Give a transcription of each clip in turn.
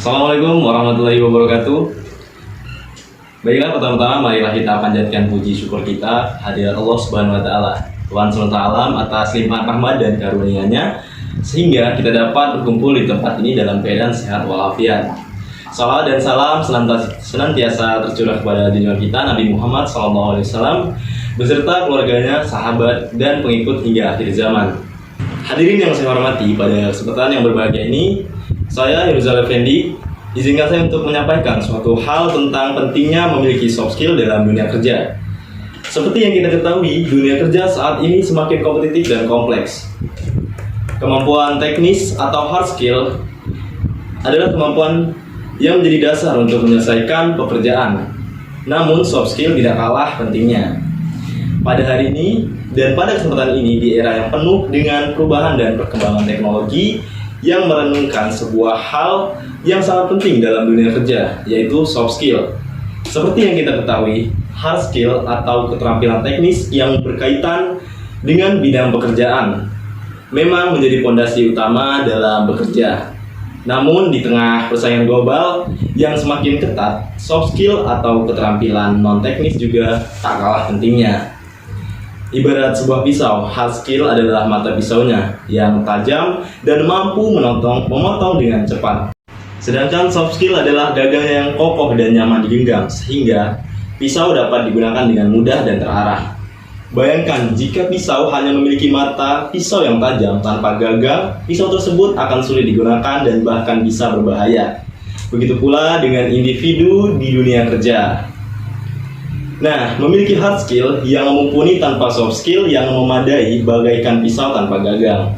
Assalamualaikum warahmatullahi wabarakatuh. Baiklah, pertama-tama marilah kita panjatkan puji syukur kita hadirat Allah Subhanahu wa taala, Tuhan semesta alam, atas limpahan rahmat dan karunia-Nya sehingga kita dapat berkumpul di tempat ini dalam keadaan sehat walafiat. Salawat dan salam senantiasa tercurah kepada junjungan kita Nabi Muhammad SAW beserta keluarganya, sahabat, dan pengikut hingga akhir zaman. Hadirin yang saya hormati, pada kesempatan yang berbahagia ini, saya Hirzal Effendi, izinkan saya untuk menyampaikan suatu hal tentang pentingnya memiliki soft skill dalam dunia kerja. Seperti yang kita ketahui, dunia kerja saat ini semakin kompetitif dan kompleks. Kemampuan teknis atau hard skill adalah kemampuan yang menjadi dasar untuk menyelesaikan pekerjaan. Namun soft skill tidak kalah pentingnya. Pada hari ini dan pada kesempatan ini, di era yang penuh dengan perubahan dan perkembangan teknologi yang merenungkan sebuah hal yang sangat penting dalam dunia kerja, yaitu soft skill. Seperti yang kita ketahui, hard skill atau keterampilan teknis yang berkaitan dengan bidang pekerjaan memang menjadi fondasi utama dalam bekerja. Namun di tengah persaingan global yang semakin ketat, soft skill atau keterampilan non-teknis juga tak kalah pentingnya. Ibarat sebuah pisau, hard skill adalah mata pisaunya yang tajam dan mampu memotong dengan cepat. Sedangkan soft skill adalah gagangnya yang kokoh dan nyaman digenggam, sehingga pisau dapat digunakan dengan mudah dan terarah. Bayangkan jika pisau hanya memiliki mata pisau yang tajam tanpa gagang, pisau tersebut akan sulit digunakan dan bahkan bisa berbahaya. Begitu pula dengan individu di dunia kerja. Nah, memiliki hard skill yang mumpuni tanpa soft skill yang memadai bagaikan pisau tanpa gagang.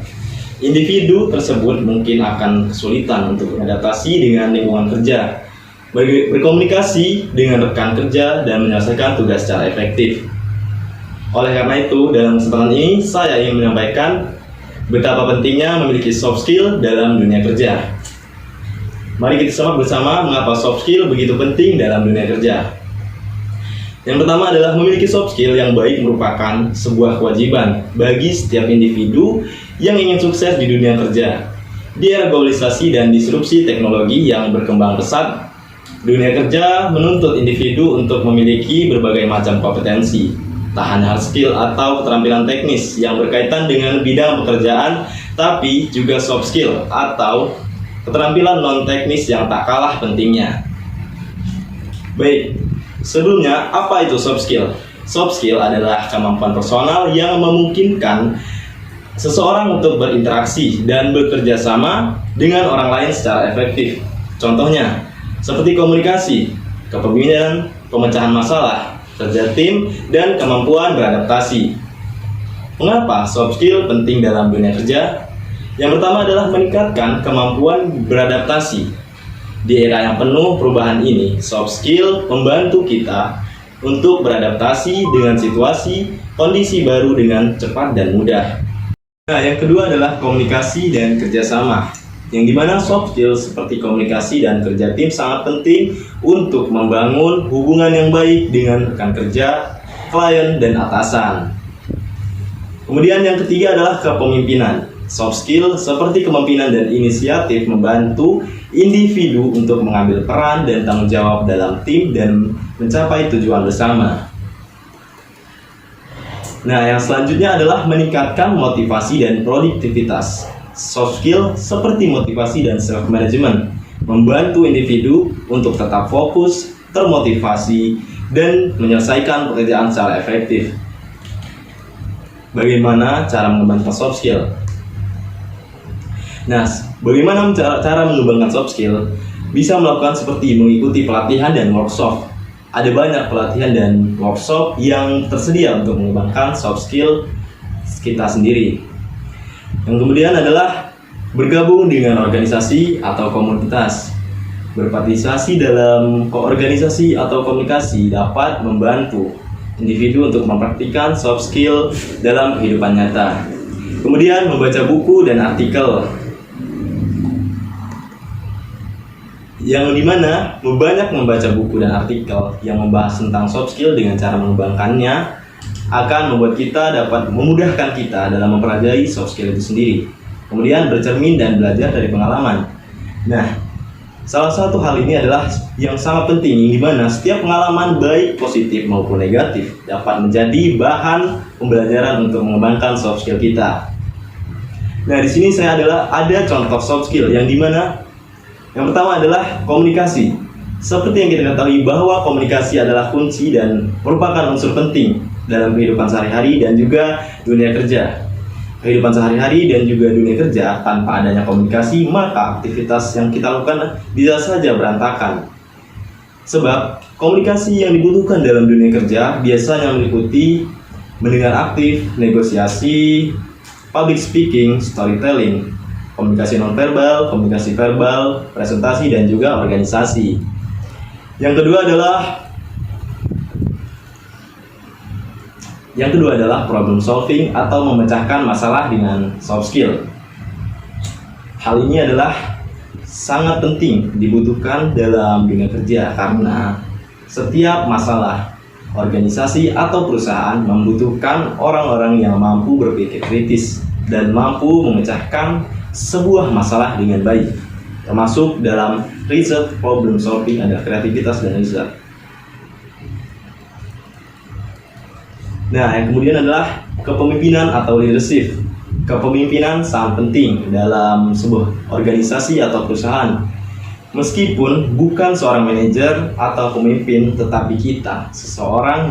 Individu tersebut mungkin akan kesulitan untuk beradaptasi dengan lingkungan kerja, berkomunikasi dengan rekan kerja, dan menyelesaikan tugas secara efektif. Oleh karena itu, dalam kesempatan ini saya ingin menyampaikan betapa pentingnya memiliki soft skill dalam dunia kerja. Mari kita simak bersama mengapa soft skill begitu penting dalam dunia kerja. Yang pertama adalah memiliki soft skill yang baik merupakan sebuah kewajiban bagi setiap individu yang ingin sukses di dunia kerja. Di era globalisasi dan disrupsi teknologi yang berkembang pesat, dunia kerja menuntut individu untuk memiliki berbagai macam kompetensi, tak hanya hard skill atau keterampilan teknis yang berkaitan dengan bidang pekerjaan, tapi juga soft skill atau keterampilan non-teknis yang tak kalah pentingnya. Baik, sebelumnya, apa itu soft skill? Soft skill adalah kemampuan personal yang memungkinkan seseorang untuk berinteraksi dan bekerja sama dengan orang lain secara efektif. Contohnya, seperti komunikasi, kepemimpinan, pemecahan masalah, kerja tim, dan kemampuan beradaptasi. Mengapa soft skill penting dalam dunia kerja? Yang pertama adalah meningkatkan kemampuan beradaptasi. Di era yang penuh perubahan ini, soft skill membantu kita untuk beradaptasi dengan situasi, kondisi baru dengan cepat dan mudah. Nah, yang kedua adalah komunikasi dan kerjasama, yang dimana soft skill seperti komunikasi dan kerja tim sangat penting untuk membangun hubungan yang baik dengan rekan kerja, klien, dan atasan. Kemudian yang ketiga adalah kepemimpinan. Soft skill seperti kepemimpinan dan inisiatif membantu individu untuk mengambil peran dan tanggung jawab dalam tim dan mencapai tujuan bersama. Nah, yang selanjutnya adalah meningkatkan motivasi dan produktivitas. Soft skill seperti motivasi dan self-management membantu individu untuk tetap fokus, termotivasi, dan menyelesaikan pekerjaan secara efektif. Bagaimana cara mengembangkan soft skill? Nah, bagaimana cara mengembangkan soft skill? Bisa melakukan seperti mengikuti pelatihan dan workshop. Ada banyak pelatihan dan workshop yang tersedia untuk mengembangkan soft skill kita sendiri. Yang kemudian adalah bergabung dengan organisasi atau komunitas. Berpartisipasi dalam organisasi atau komunikasi dapat membantu individu untuk mempraktikkan soft skill dalam kehidupan nyata. Kemudian membaca buku dan artikel, yang dimana banyak membaca buku dan artikel yang membahas tentang soft skill dengan cara mengembangkannya akan membuat kita dapat memudahkan kita dalam mempelajari soft skill itu sendiri. Kemudian bercermin dan belajar dari pengalaman. Nah, Salah satu hal ini adalah yang sangat penting, yang dimana setiap pengalaman baik positif maupun negatif dapat menjadi bahan pembelajaran untuk mengembangkan soft skill kita. Nah, di sini saya ada contoh soft skill yang dimana yang pertama adalah komunikasi. Seperti yang kita ketahui bahwa komunikasi adalah kunci dan merupakan unsur penting dalam kehidupan sehari-hari dan juga dunia kerja. Kehidupan sehari-hari dan juga dunia kerja, tanpa adanya komunikasi, maka aktivitas yang kita lakukan bisa saja berantakan. Sebab komunikasi yang dibutuhkan dalam dunia kerja biasanya meliputi mendengar aktif, negosiasi, public speaking, storytelling, komunikasi nonverbal, komunikasi verbal, presentasi, dan juga organisasi. Yang kedua adalah problem solving atau memecahkan masalah dengan soft skill. Hal ini adalah sangat penting dibutuhkan dalam dunia kerja karena setiap masalah organisasi atau perusahaan membutuhkan orang-orang yang mampu berpikir kritis dan mampu memecahkan sebuah masalah dengan baik. Termasuk dalam riset problem solving adalah kreativitas dan riset. Nah, yang kemudian adalah kepemimpinan atau leadership. Kepemimpinan sangat penting dalam sebuah organisasi atau perusahaan. Meskipun bukan seorang manajer atau pemimpin, tetapi kita, seseorang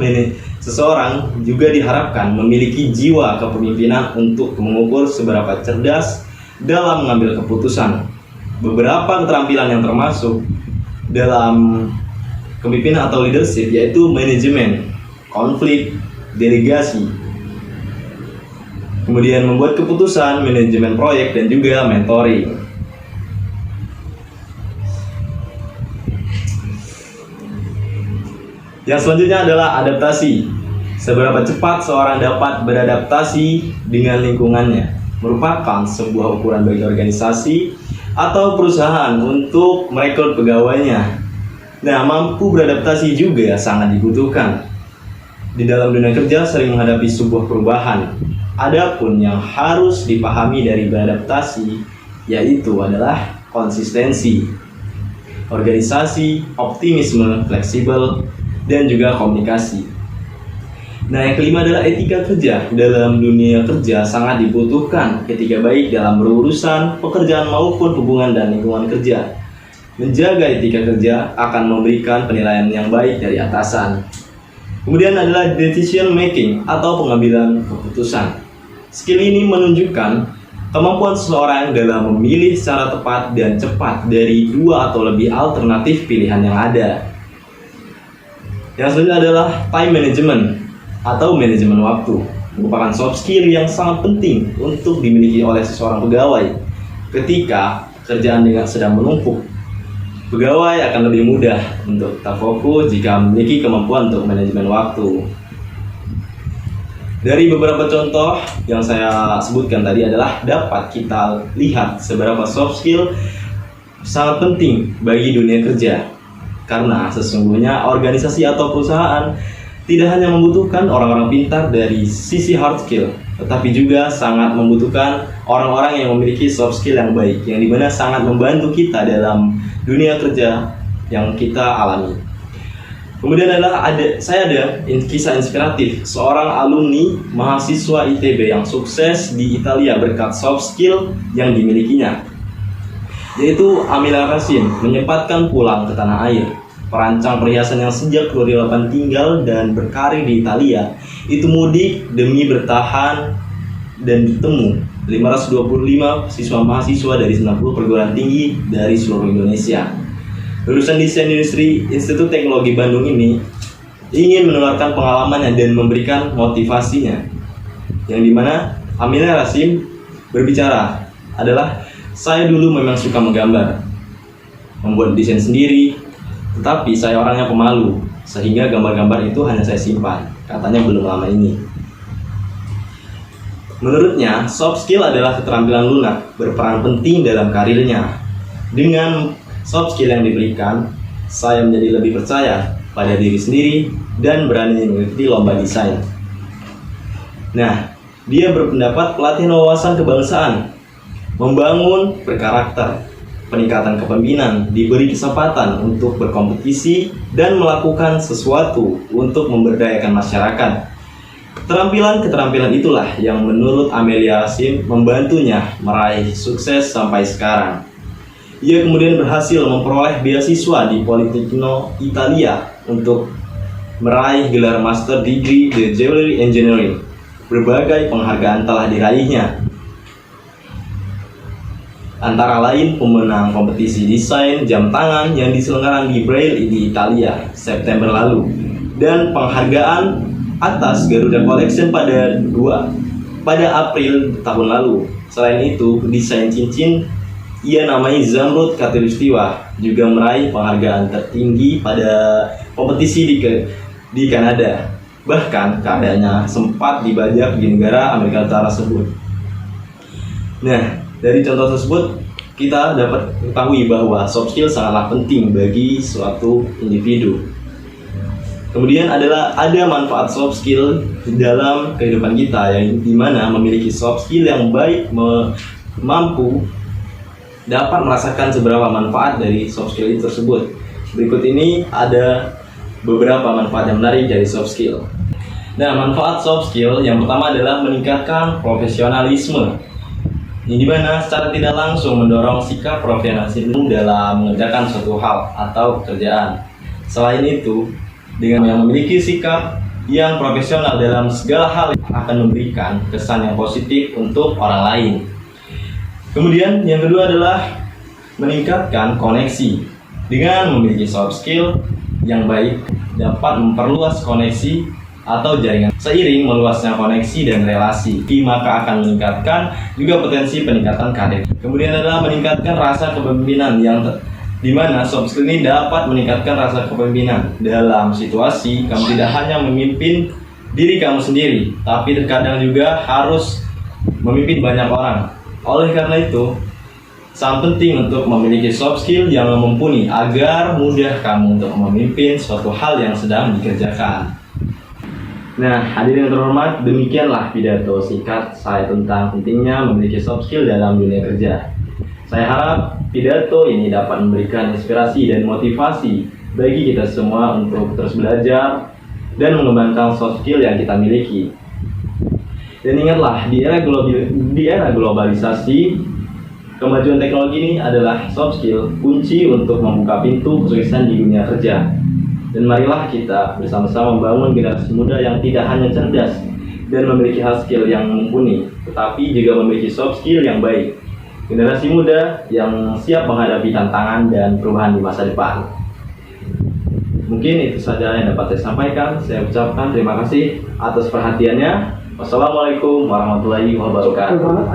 juga diharapkan memiliki jiwa kepemimpinan untuk mengukur seberapa cerdas dalam mengambil keputusan. Beberapa keterampilan yang termasuk dalam kepemimpinan atau leadership yaitu manajemen, konflik, delegasi, kemudian membuat keputusan, manajemen proyek, dan juga mentoring. Yang selanjutnya adalah adaptasi. Seberapa cepat seorang dapat beradaptasi dengan lingkungannya merupakan sebuah ukuran bagi organisasi atau perusahaan untuk merekrut pegawainya. Nah, mampu beradaptasi juga sangat dibutuhkan. Di dalam dunia kerja sering menghadapi sebuah perubahan. Adapun yang harus dipahami dari beradaptasi yaitu adalah konsistensi, organisasi, optimisme, fleksibel, dan juga komunikasi. Nah, yang kelima adalah etika kerja. Dalam dunia kerja sangat dibutuhkan etika baik dalam berurusan pekerjaan maupun hubungan dan lingkungan kerja. Menjaga etika kerja akan memberikan penilaian yang baik dari atasan. Kemudian adalah decision making atau pengambilan keputusan. Skill ini menunjukkan kemampuan seseorang dalam memilih secara tepat dan cepat dari dua atau lebih alternatif pilihan yang ada. Yang selanjutnya adalah time management atau manajemen waktu. Merupakan soft skill yang sangat penting untuk dimiliki oleh seseorang pegawai. Ketika kerjaan sedang menumpuk, pegawai akan lebih mudah untuk tetap fokus jika memiliki kemampuan untuk manajemen waktu. Dari beberapa contoh yang saya sebutkan tadi adalah dapat kita lihat seberapa soft skill sangat penting bagi dunia kerja. Karena sesungguhnya organisasi atau perusahaan tidak hanya membutuhkan orang-orang pintar dari sisi hard skill, tetapi juga sangat membutuhkan orang-orang yang memiliki soft skill yang baik, yang dimana sangat membantu kita dalam dunia kerja yang kita alami. Kemudian saya ada kisah inspiratif seorang alumni mahasiswa ITB yang sukses di Italia berkat soft skill yang dimilikinya, yaitu Amila Rasim, menyempatkan pulang ke tanah air. Perancang perhiasan yang sejak 2008 tinggal dan berkarir di Italia itu mudik demi bertahan dan bertemu 525 siswa mahasiswa dari 90 perguruan tinggi dari seluruh Indonesia. Lulusan desain industri Institut Teknologi Bandung ini ingin menularkan pengalamannya dan memberikan motivasinya, yang dimana Amila Rasim berbicara adalah, saya dulu memang suka menggambar, membuat desain sendiri, tetapi saya orangnya pemalu, sehingga gambar-gambar itu hanya saya simpan, katanya belum lama ini. Menurutnya, soft skill adalah keterampilan lunak, berperan penting dalam karirnya. Dengan soft skill yang diberikan, saya menjadi lebih percaya pada diri sendiri dan berani mengikuti lomba desain. Nah, dia berpendapat pelatihan wawasan kebangsaan, membangun berkarakter, peningkatan kepemimpinan, diberi kesempatan untuk berkompetisi dan melakukan sesuatu untuk memberdayakan masyarakat. Keterampilan itulah yang menurut Amelia Sim membantunya meraih sukses sampai sekarang. Ia kemudian berhasil memperoleh beasiswa di Politecnico Italia untuk meraih gelar Master Degree di Jewelry Engineering. Berbagai penghargaan telah diraihnya, antara lain pemenang kompetisi desain jam tangan yang diselenggarakan di Braille di Italia September lalu, dan penghargaan atas Garuda Collection pada April tahun lalu. Selain itu, desain cincin ia namai Zamrud Khatulistiwa juga meraih penghargaan tertinggi pada kompetisi di Kanada. Bahkan karyanya sempat dibajak di negara Amerika Utara tersebut. Nah, dari contoh tersebut kita dapat mengetahui bahwa soft skill sangatlah penting bagi suatu individu. Kemudian ada manfaat soft skill dalam kehidupan kita, yang dimana memiliki soft skill yang baik mampu dapat merasakan seberapa manfaat dari soft skill itu tersebut. Berikut ini ada beberapa manfaat yang menarik dari soft skill. Nah, manfaat soft skill yang pertama adalah meningkatkan profesionalisme, yang dimana secara tidak langsung mendorong sikap profesionalisme dalam mengerjakan suatu hal atau pekerjaan. Selain itu, dengan yang memiliki sikap yang profesional dalam segala hal akan memberikan kesan yang positif untuk orang lain. Kemudian yang kedua adalah meningkatkan koneksi. Dengan memiliki soft skill yang baik dapat memperluas koneksi atau jaringan. Seiring meluasnya koneksi dan relasi, maka akan meningkatkan juga potensi peningkatan karir. Kemudian adalah meningkatkan rasa kepemimpinan, yang dimana soft skill ini dapat meningkatkan rasa kepemimpinan dalam situasi kamu tidak hanya memimpin diri kamu sendiri, tapi terkadang juga harus memimpin banyak orang. Oleh karena itu, sangat penting untuk memiliki soft skill yang mumpuni agar mudah kamu untuk memimpin suatu hal yang sedang dikerjakan. Nah, hadirin yang terhormat, demikianlah pidato singkat saya tentang pentingnya memiliki soft skill dalam dunia kerja. Saya harap pidato ini dapat memberikan inspirasi dan motivasi bagi kita semua untuk terus belajar dan mengembangkan soft skill yang kita miliki. Dan ingatlah, di era globalisasi, kemajuan teknologi ini adalah soft skill kunci untuk membuka pintu kesuksesan di dunia kerja. Dan marilah kita bersama-sama membangun generasi muda yang tidak hanya cerdas dan memiliki hard skill yang mumpuni, tetapi juga memiliki soft skill yang baik. Generasi muda yang siap menghadapi tantangan dan perubahan di masa depan. Mungkin itu saja yang dapat saya sampaikan. Saya ucapkan terima kasih atas perhatiannya. Wassalamualaikum warahmatullahi wabarakatuh.